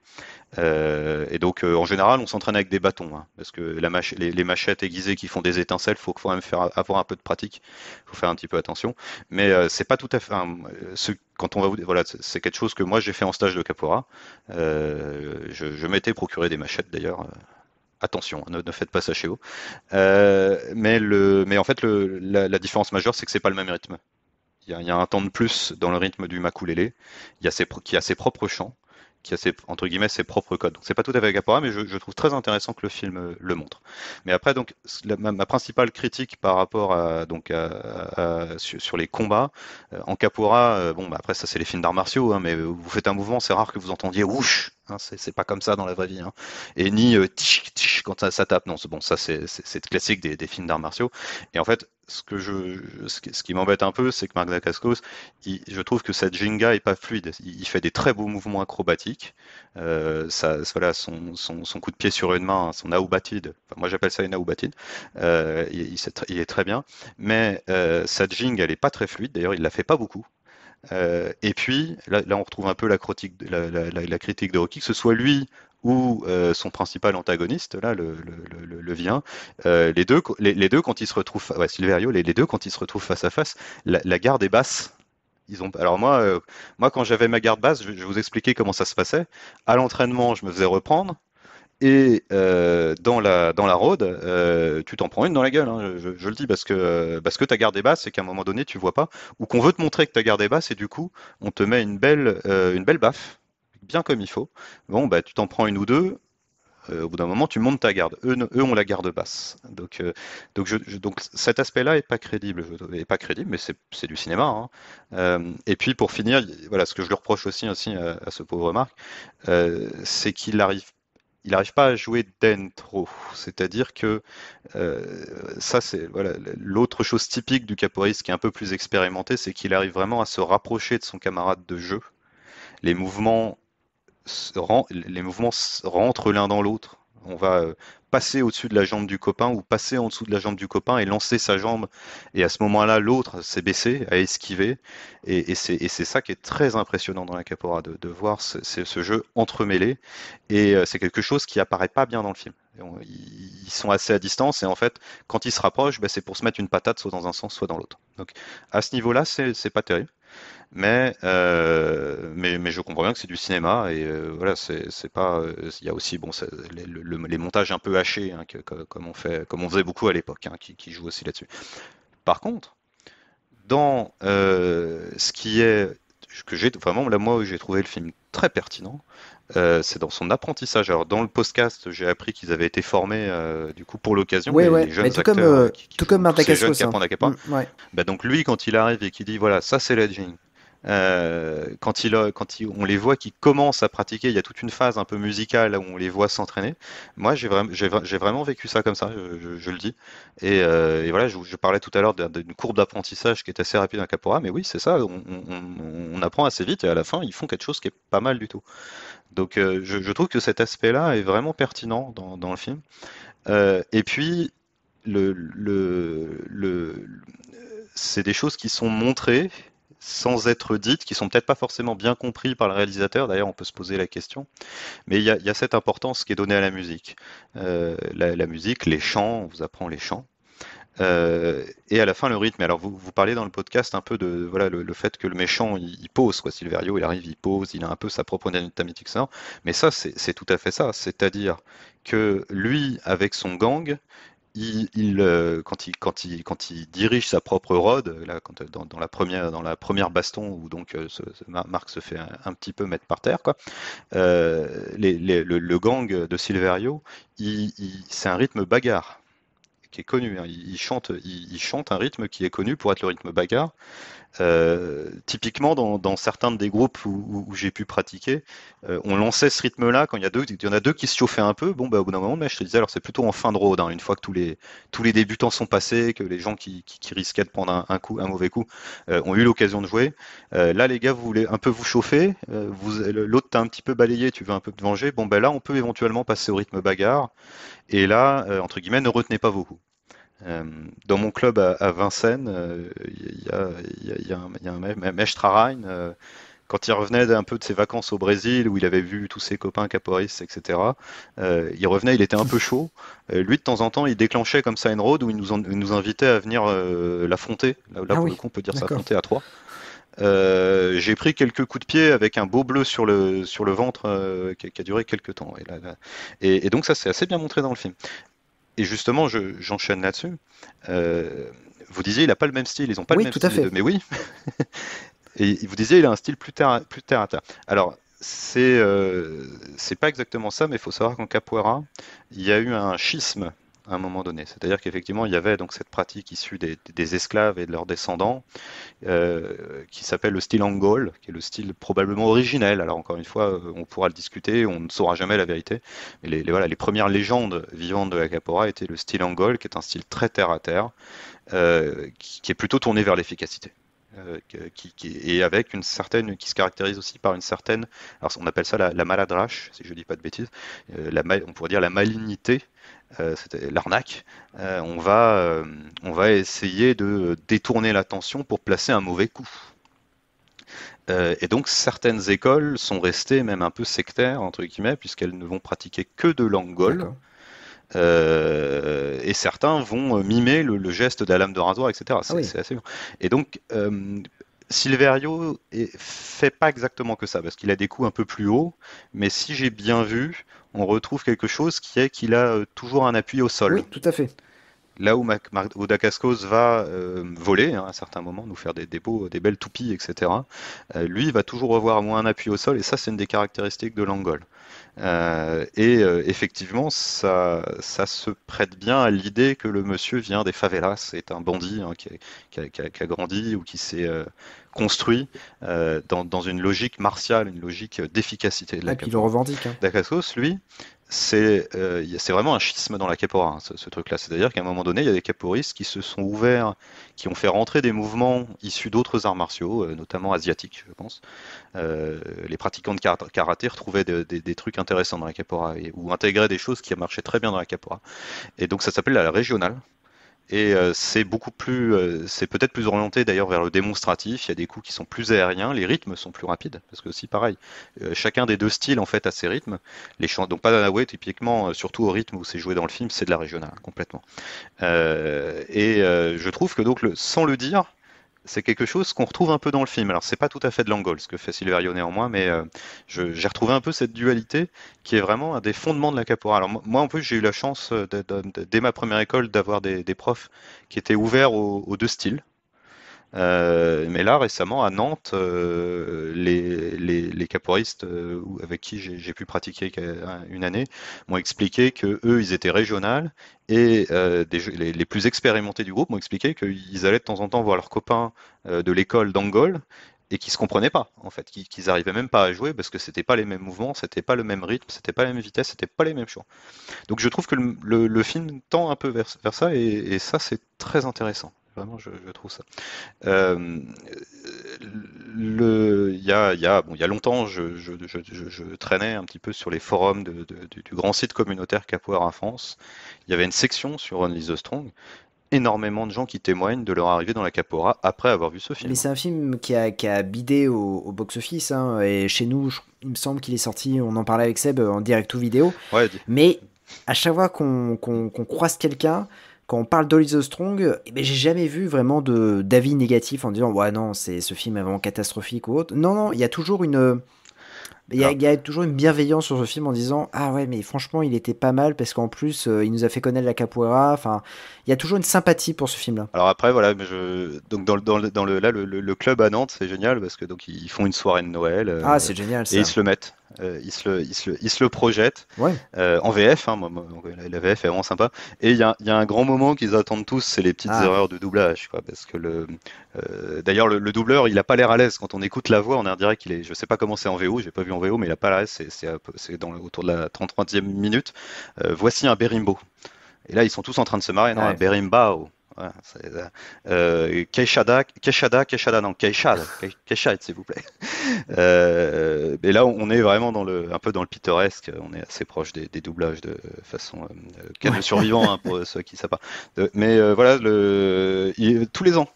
Et donc en général, on s'entraîne avec des bâtons, hein, parce que les machettes aiguisées qui font des étincelles, faut quand même avoir un peu de pratique, faut faire un petit peu attention. Mais c'est pas tout à fait. Quand on va voilà, c'est quelque chose que moi j'ai fait en stage de capoeira. Je m'étais procuré des machettes d'ailleurs. Attention, ne faites pas ça chez vous. Mais en fait, la différence majeure, c'est que c'est pas le même rythme. Il y a un temps de plus dans le rythme du makulele. Qui a ses propres chants, qui a entre guillemets ses propres codes. Donc c'est pas tout à fait capoeira, mais je trouve très intéressant que le film le montre. Mais après, donc ma principale critique par rapport sur les combats en capoeira, bon, bah, après ça c'est les films d'arts martiaux, hein, mais vous faites un mouvement, c'est rare que vous entendiez whoosh. Hein, c'est pas comme ça dans la vraie vie, hein. Et ni tish tish quand ça tape. Non, bon, ça c'est classique des films d'arts martiaux. Et en fait, ce qui m'embête un peu, c'est que Marc Dacascos, je trouve que cette Jenga est pas fluide. Il fait des très beaux mouvements acrobatiques. Voilà, son coup de pied sur une main, son aoubatide. Enfin, moi, j'appelle ça une aoubatide. Il est très bien. Mais sa Jenga, elle est pas très fluide. D'ailleurs, il la fait pas beaucoup. Et puis, là, on retrouve un peu la critique de Rocky, que ce soit lui ou son principal antagoniste, là, le vilain, les deux, quand ils se retrouvent, ouais, Silverio, les deux, quand ils se retrouvent face à face, la garde est basse. Alors moi, quand j'avais ma garde basse, je vais vous expliquer comment ça se passait. À l'entraînement, je me faisais reprendre. Et dans la road, tu t'en prends une dans la gueule, hein, je le dis parce que ta garde est basse et qu'à un moment donné tu vois pas, ou qu'on veut te montrer que ta garde est basse et du coup on te met une belle baffe, bien comme il faut. Bon bah tu t'en prends une ou deux. Au bout d'un moment, tu montes ta garde. Eux ont la garde basse. Donc cet aspect-là est pas crédible, est pas crédible, mais c'est du cinéma, hein. Et puis pour finir, voilà, ce que je lui reproche aussi à ce pauvre Marc, c'est il n'arrive pas à jouer dentro, c'est-à-dire que ça c'est voilà l'autre chose typique du capoeiriste qui est un peu plus expérimenté, c'est qu'il arrive vraiment à se rapprocher de son camarade de jeu. Les mouvements rentrent l'un dans l'autre. On va passer au-dessus de la jambe du copain ou passer en dessous de la jambe du copain et lancer sa jambe. Et à ce moment-là, l'autre s'est baissé, a esquivé. Et c'est ça qui est très impressionnant dans la capoeira, de voir ce jeu entremêlé. Et c'est quelque chose qui apparaît pas bien dans le film. Ils sont assez à distance et en fait, quand ils se rapprochent, ben, c'est pour se mettre une patate soit dans un sens, soit dans l'autre. Donc à ce niveau-là, c'est pas terrible. Mais je comprends bien que c'est du cinéma et voilà, c'est pas. Il y a aussi bon, les montages un peu hachés, hein, comme on faisait beaucoup à l'époque, hein, qui jouent aussi là-dessus. Par contre, dans ce qui est que j'ai vraiment, là, moi, où j'ai trouvé le film très pertinent, c'est dans son apprentissage. Alors, dans le podcast, j'ai appris qu'ils avaient été formés, du coup, pour l'occasion,
Ouais,
les
mais
jeunes
tout
acteurs
comme,
qui
tout comme
jouent, tous
Martha
ces jeunes
Cascos,
qui
hein.
apprennent à Capora.
Ouais.
Bah, donc, lui, quand il arrive et qu'il dit, voilà, ça, c'est l'edging. On les voit qui commencent à pratiquer, il y a toute une phase un peu musicale où on les voit s'entraîner. Moi, j'ai vraiment vécu ça comme ça, je le dis. Et voilà, je parlais tout à l'heure d'une courbe d'apprentissage qui est assez rapide dans Capora, mais oui, c'est ça, on apprend assez vite et à la fin, ils font quelque chose qui est pas mal du tout. Donc, je trouve que cet aspect-là est vraiment pertinent dans le film. Et puis, le, le, le, c'est des choses qui sont montrées sans être dites, qui sont peut-être pas forcément bien compris par le réalisateur. D'ailleurs, on peut se poser la question. Mais il y a cette importance qui est donnée à la musique. La musique, les chants, on vous apprend les chants. Et à la fin, le rythme. Alors, vous parlez dans le podcast un peu de voilà le fait que le méchant, il pose, quoi. Silverio, il arrive, il pose, il a un peu sa propre dynamique sonore. Mais ça, c'est tout à fait ça. C'est-à-dire que lui, avec son gang, quand il dirige sa propre rod, là, dans la première baston où donc Marc se fait un petit peu mettre par terre, quoi. Le gang de Silverio, c'est un rythme bagarre qui est connu, hein. Il chante un rythme qui est connu pour être le rythme bagarre. Typiquement, dans certains des groupes où j'ai pu pratiquer, on lançait ce rythme-là quand il y en a deux qui se chauffaient un peu. Bon, bah, au bout d'un moment, je te disais, alors c'est plutôt en fin de road, hein, une fois que tous les débutants sont passés, que les gens qui risquaient de prendre un mauvais coup, ont eu l'occasion de jouer. Là, les gars, vous voulez un peu vous chauffer, l'autre t'a un petit peu balayé, tu veux un peu te venger. Bon, ben là, on peut éventuellement passer au rythme bagarre. Et là, entre guillemets, ne retenez pas vos coups. Dans mon club à Vincennes, il y a un Mèche Trarain, quand il revenait un peu de ses vacances au Brésil, où il avait vu tous ses copains caporistes, etc., il revenait, il était un peu chaud. Lui, de temps en temps, il déclenchait comme ça une road où il nous invitait à venir l'affronter. Là, pour le coup, on peut dire ça, affronter à trois. J'ai pris quelques coups de pied avec un beau bleu sur le ventre qui a duré quelques temps. Et donc ça, c'est assez bien montré dans le film. Et justement, j'enchaîne là-dessus. Vous disiez, il n'a pas le même style, ils n'ont pas le même
tout à
style.
fait.
Mais oui. Et vous disiez, il a un style plus terre à terre. Alors, c'est pas exactement ça, mais il faut savoir qu'en capoeira, il y a eu un schisme à un moment donné. C'est-à-dire qu'effectivement, il y avait donc cette pratique issue des esclaves et de leurs descendants, qui s'appelle le style Angol, qui est le style probablement originel. Alors encore une fois, on pourra le discuter, on ne saura jamais la vérité. Mais voilà, les premières légendes vivantes de la capoeira étaient le style Angol, qui est un style très terre à terre, qui est plutôt tourné vers l'efficacité. Et avec une certaine, qui se caractérise aussi par une certaine, alors on appelle ça la maladrache, si je dis pas de bêtises, on pourrait dire la malignité, c'était l'arnaque. On va essayer de détourner l'attention pour placer un mauvais coup. Et donc certaines écoles sont restées même un peu sectaires, entre guillemets, puisqu'elles ne vont pratiquer que de l'angol. Et certains vont mimer le geste de la lame de rasoir, etc. C'est assez long. Et donc, Silverio fait pas exactement que ça, parce qu'il a des coups un peu plus hauts, mais si j'ai bien vu, on retrouve quelque chose qui est qu'il a toujours un appui au sol.
Oui, tout à fait.
Là où Dacascos va voler, hein, à certains moments, nous faire des belles toupies, etc., lui va toujours avoir au moins un appui au sol, et ça, c'est une des caractéristiques de l'angol. Effectivement, ça se prête bien à l'idée que le monsieur vient des favelas, c'est un bandit, hein, qui a grandi ou qui s'est construit dans une logique martiale, une logique d'efficacité.
Et puis il le revendique. Hein.
Dacascos, lui, c'est vraiment un schisme dans la capoeira, hein, ce truc-là. C'est-à-dire qu'à un moment donné, il y a des caporistes qui se sont ouverts, qui ont fait rentrer des mouvements issus d'autres arts martiaux, notamment asiatiques, je pense. Les pratiquants de karaté retrouvaient des trucs intéressants dans la capoeira, ou intégraient des choses qui marchaient très bien dans la capoeira. Et donc ça s'appelle la régionale. Et c'est peut-être plus orienté d'ailleurs vers le démonstratif. Il y a des coups qui sont plus aériens, les rythmes sont plus rapides, parce que aussi pareil, chacun des deux styles en fait a ses rythmes. Les chants, donc pas d'Anaoué typiquement, surtout au rythme où c'est joué dans le film, c'est de la régionale complètement. Je trouve que donc sans le dire, c'est quelque chose qu'on retrouve un peu dans le film. Alors c'est pas tout à fait de l'angol ce que fait Silverio néanmoins, mais j'ai retrouvé un peu cette dualité qui est vraiment un des fondements de la capoeira. Alors moi en plus j'ai eu la chance dès ma première école d'avoir des profs qui étaient ouverts aux deux styles. Mais là, récemment, à Nantes, les capoeiristes avec qui j'ai pu pratiquer une année m'ont expliqué que eux, ils étaient régionales et les plus expérimentés du groupe m'ont expliqué qu'ils allaient de temps en temps voir leurs copains de l'école d'Angol et qui se comprenaient pas, en fait, qu'ils arrivaient même pas à jouer parce que c'était pas les mêmes mouvements, c'était pas le même rythme, c'était pas la même vitesse, c'était pas les mêmes choix. Donc je trouve que le film tend un peu vers ça et ça c'est très intéressant. Vraiment, je trouve ça. Euh, bon, il y a longtemps, je traînais un petit peu sur les forums du grand site communautaire Capoeira France. Il y avait une section sur Only the Strong. Énormément de gens qui témoignent de leur arrivée dans la capoeira après avoir vu ce film.
Mais c'est un film qui a bidé au box-office, hein, et chez nous, il me semble qu'il est sorti, on en parlait avec Seb en direct ou vidéo.
Ouais,
Mais à chaque fois qu'on croise quelqu'un, quand on parle d'Holly the Strong, eh ben, j'ai jamais vu vraiment d'avis négatif en disant ouais non, ce film est vraiment catastrophique ou autre. Non, non, il y a toujours il y a toujours une bienveillance sur ce film en disant ah ouais mais franchement il était pas mal parce qu'en plus il nous a fait connaître la capoeira. Enfin, il y a toujours une sympathie pour ce film-là.
Alors après voilà, mais donc le club à Nantes c'est génial parce que donc ils font une soirée de Noël.
Ah c'est génial ça.
Et ils se le mettent. Ils se le projettent
Ouais.
en VF, hein, la VF est vraiment sympa. Et il y a un grand moment qu'ils attendent tous, c'est les petites erreurs de doublage, quoi, parce que d'ailleurs le doubleur, il a pas l'air à l'aise quand on écoute la voix, on dirait qu'il est, je sais pas comment c'est en VO, j'ai pas vu en VO, mais il a pas l'air à l'aise, c'est autour de la 33e minute. Voici un berimbo. Et là, ils sont tous en train de se marrer, non, un berimbau. Voilà, Keishada, non, Keishad, s'il vous plaît. Et là, on est vraiment un peu dans le pittoresque. On est assez proche des doublages de façon Quête de survivant, hein, pour ceux qui savent pas. Mais voilà, tous les ans,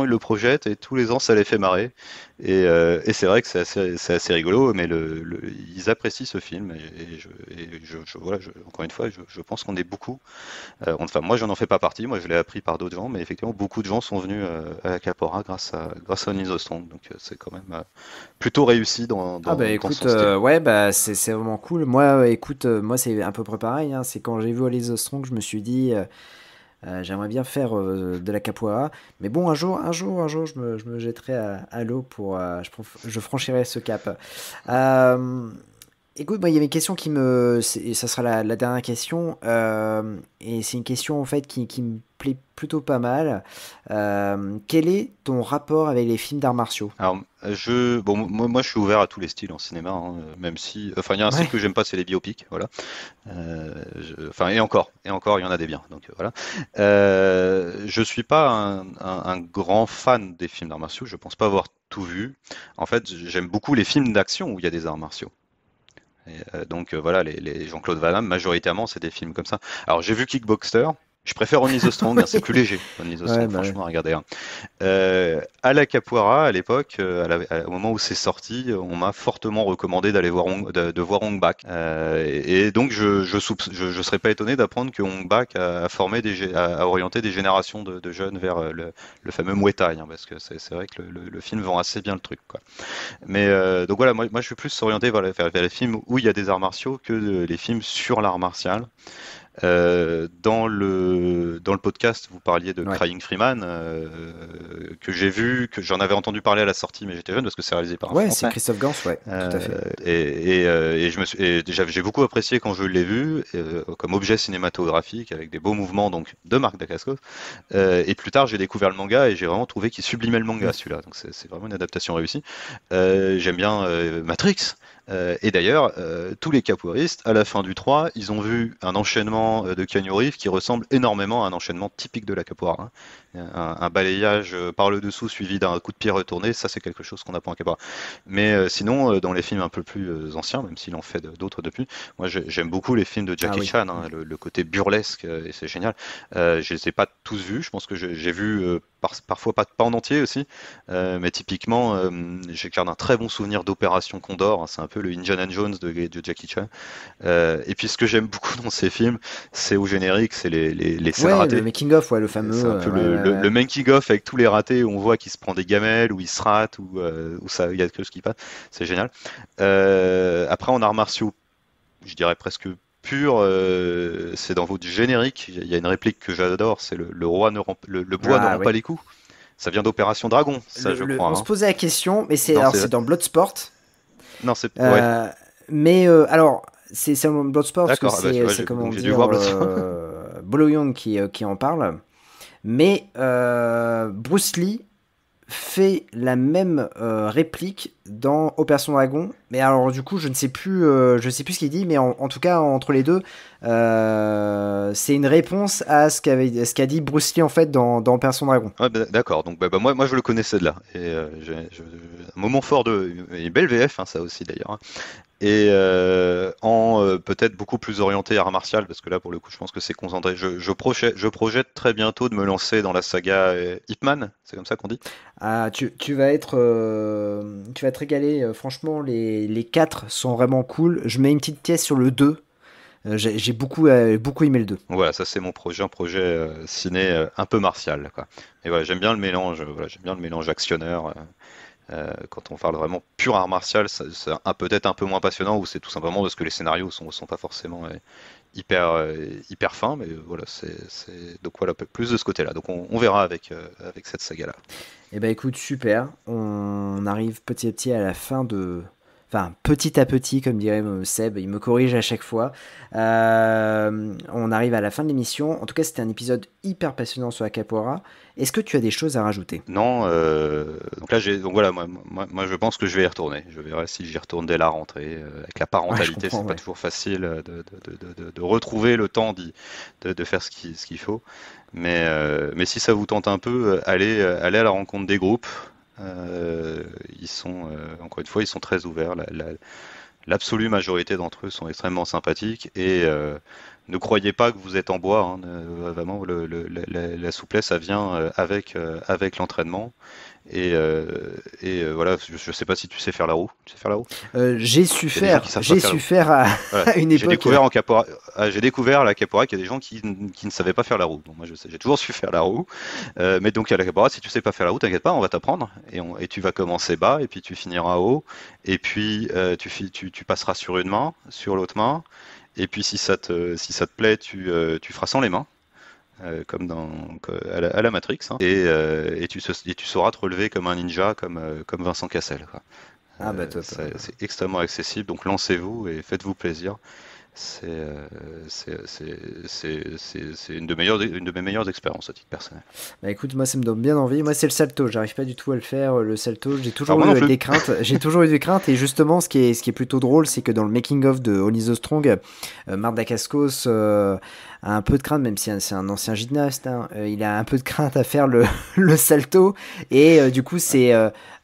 ils le projettent et tous les ans, ça les fait marrer. Et c'est vrai que c'est assez rigolo, mais ils apprécient ce film. Voilà, encore une fois, je pense qu'on est beaucoup. Enfin, moi, je n'en fais pas partie. Moi, je l'ai appris par d'autres gens, mais effectivement, beaucoup de gens sont venus à la Capoeira grâce à Only the Strong. Donc, c'est quand même plutôt réussi dans
écoute,
son style.
ouais, bah c'est vraiment cool. Moi, écoute, moi c'est à peu près pareil. Hein. C'est quand j'ai vu Only the Strong, je me suis dit. J'aimerais bien faire de la capoeira, mais bon, un jour, je me jetterai à l'eau pour, je franchirai ce cap. Écoute, il y avait une question et ça sera la dernière question, et c'est une question en fait qui me plaît plutôt pas mal. Quel est ton rapport avec les films d'arts martiaux?
Alors, moi, je suis ouvert à tous les styles en cinéma, hein, même si, enfin, il y a un style que j'aime pas, c'est les biopics, voilà. Enfin, et encore, il y en a des biens, donc voilà. Je suis pas un grand fan des films d'arts martiaux, je pense pas avoir tout vu. En fait, j'aime beaucoup les films d'action où il y a des arts martiaux. Donc voilà, les Jean-Claude Van Damme, majoritairement, c'est des films comme ça. Alors j'ai vu Kickboxer, je préfère Only the Strong, hein, c'est plus léger. Only the Strong, franchement, regardez. Hein. À la Capoeira, à l'époque, au moment où c'est sorti, on m'a fortement recommandé d'aller voir de voir Hong Bak. Et donc je serais pas étonné d'apprendre que Hong Bak a orienté des générations de jeunes vers le fameux Muay Thai, hein, parce que c'est vrai que le film vend assez bien le truc, quoi. Mais donc voilà, moi je suis plus orienté vers les films où il y a des arts martiaux que les films sur l'art martial. Dans le podcast, vous parliez de Crying Freeman, que j'ai vu, que j'en avais entendu parler à la sortie, mais j'étais jeune parce que c'est réalisé par un Français.
C'est Christophe Gans, tout à fait.
Et j'ai beaucoup apprécié quand je l'ai vu comme objet cinématographique avec des beaux mouvements donc de Marc Dacascos. Et plus tard, j'ai découvert le manga et j'ai vraiment trouvé qu'il sublimait le manga, celui-là. Donc c'est vraiment une adaptation réussie. J'aime bien Matrix. Et d'ailleurs, tous les capoeiristes, à la fin du 3, ils ont vu un enchaînement de Keanu Reeves qui ressemble énormément à un enchaînement typique de la capoeira. Hein. Un balayage par le dessous suivi d'un coup de pied retourné, ça c'est quelque chose qu'on apprend en capoeira. Mais sinon, dans les films un peu plus anciens, même s'il en fait d'autres depuis, moi j'aime beaucoup les films de Jackie Chan, hein, le côté burlesque, et c'est génial. Je les ai pas tous vus, je pense que j'ai vu parfois pas en entier aussi, mais typiquement, j'ai gardé un très bon souvenir d'Opération Condor, hein, c'est un peu le Indiana Jones de Jackie Chan. Et puis ce que j'aime beaucoup dans ces films, c'est au générique, c'est les scènes ratées.
Le making-of, le fameux.
C'est un peu le making-of avec tous les ratés où on voit qu'il se prend des gamelles, où il se rate, où il y a quelque chose qui passe. C'est génial. Après, en arts martiaux, je dirais presque pur, c'est dans votre générique. Il y a une réplique que j'adore, c'est le bois ne rend pas les coups. Ça vient d'Opération Dragon, ça je crois.
On se posait la question, mais c'est dans Bloodsport.
Non, c'est ouais.
Mais alors, c'est dans Bloodsport parce que c'est comment dire Bolo Yeung qui en parle. Mais Bruce Lee fait la même réplique dans Opération Dragon, mais alors du coup je sais plus ce qu'il dit, mais en tout cas entre les deux c'est une réponse à ce qu'a dit Bruce Lee en fait dans Opération Dragon.
Ouais, d'accord, donc moi je le connaissais de là, et un moment fort une belle VF ça aussi d'ailleurs, hein. Et peut-être beaucoup plus orienté art martial, parce que là pour le coup je pense que c'est concentré. Je projette très bientôt de me lancer dans la saga Ip Man, c'est comme ça qu'on dit.
Ah, tu vas être régalé, franchement les 4 sont vraiment cool. Je mets une petite pièce sur le 2. J'ai beaucoup aimé le 2.
Voilà, ça c'est un projet ciné un peu martial, quoi. Et voilà, j'aime bien le mélange actionneur. Quand on parle vraiment pur art martial, c'est peut-être un peu moins passionnant, ou c'est tout simplement parce que les scénarios sont pas forcément hyper fins, mais voilà, donc voilà, plus de ce côté-là. Donc on verra avec cette saga-là.
Eh ben écoute, super. On arrive petit à petit à la fin de... Enfin, petit à petit, comme dirait Seb, il me corrige à chaque fois. On arrive à la fin de l'émission. En tout cas, c'était un épisode hyper passionnant sur la capoeira. Est-ce que tu as des choses à rajouter?
Non. Donc voilà, moi je pense que je vais y retourner. Je verrai si j'y retourne dès la rentrée. Avec la parentalité, c'est pas toujours facile de retrouver le temps de faire ce qu'il faut. Mais si ça vous tente un peu, allez à la rencontre des groupes. Ils sont encore une fois, ils sont très ouverts. L'absolue majorité d'entre eux sont extrêmement sympathiques, et ne croyez pas que vous êtes en bois, hein. Vraiment, la souplesse, ça vient avec l'entraînement. Et voilà, je sais pas si tu sais faire la roue. Tu sais faire la roue?
J'ai su faire à une époque.
J'ai découvert la capoeira qu'il y a des gens qui ne savaient pas faire la roue. Donc moi j'ai toujours su faire la roue. Mais donc à la capoeira, si tu sais pas faire la roue, t'inquiète pas, on va t'apprendre, et tu vas commencer bas et puis tu finiras haut, et puis tu passeras sur une main, sur l'autre main, et puis si ça te plaît, tu feras sans les mains. Comme à la Matrix, hein. Et tu sauras te relever comme un ninja, comme Vincent Cassel, quoi.
Top.
C'est extrêmement accessible, donc lancez-vous et faites-vous plaisir. C'est une de mes meilleures expériences à titre personnel.
Bah écoute, moi ça me donne bien envie. Moi c'est le salto, j'arrive pas du tout à le faire. Le salto, j'ai toujours eu des craintes. Et justement, ce qui est plutôt drôle, c'est que dans le making of de Only the Strong, Marc Dacascos a un peu de crainte, même si c'est un ancien gymnaste, hein, il a un peu de crainte à faire le salto, et du coup c'est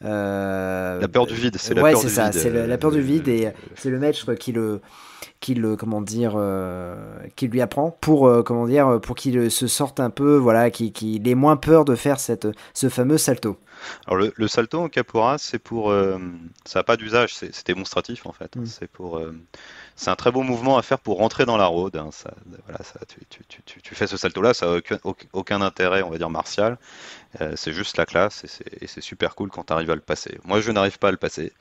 la peur du vide. C'est
la peur du vide, et c'est le maître qui lui apprend pour qu'il se sorte un peu, voilà, qu'il ait moins peur de faire ce fameux salto.
Alors le salto en capoeira, c'est pour ça n'a pas d'usage, c'est démonstratif en fait. C'est un très beau mouvement à faire pour rentrer dans la rôde, hein. Tu fais ce salto là, ça n'a aucun intérêt, on va dire, martial. C'est juste la classe, et c'est super cool quand tu arrives à le passer. Moi je n'arrive pas à le passer.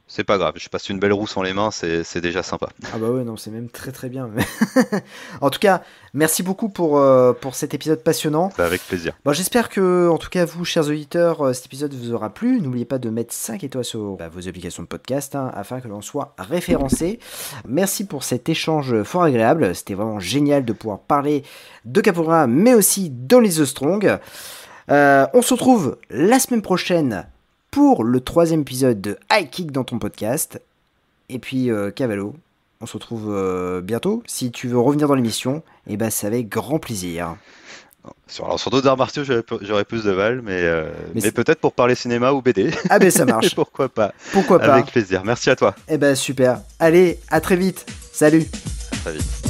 C'est pas grave, je passe une belle roue sans les mains, c'est déjà sympa.
Ah bah ouais, non, c'est même très très bien. En tout cas, merci beaucoup pour cet épisode passionnant.
Bah, avec plaisir.
Bon, j'espère que, en tout cas, vous, chers auditeurs, cet épisode vous aura plu. N'oubliez pas de mettre 5 étoiles sur vos applications de podcast, hein, afin que l'on soit référencé. Merci pour cet échange fort agréable. C'était vraiment génial de pouvoir parler de capoeira, mais aussi d'Only the Strong. On se retrouve la semaine prochaine pour le 3e épisode de High Kick dans ton podcast. Et puis Cavallo, on se retrouve bientôt. Si tu veux revenir dans l'émission, c'est avec grand plaisir.
Alors sur d'autres arts martiaux, j'aurais plus de mal, mais peut-être pour parler cinéma ou BD.
Ah ben ça marche.
Pourquoi pas.
Avec
plaisir. Merci à toi.
Super. Allez, à très vite. Salut.
À très vite.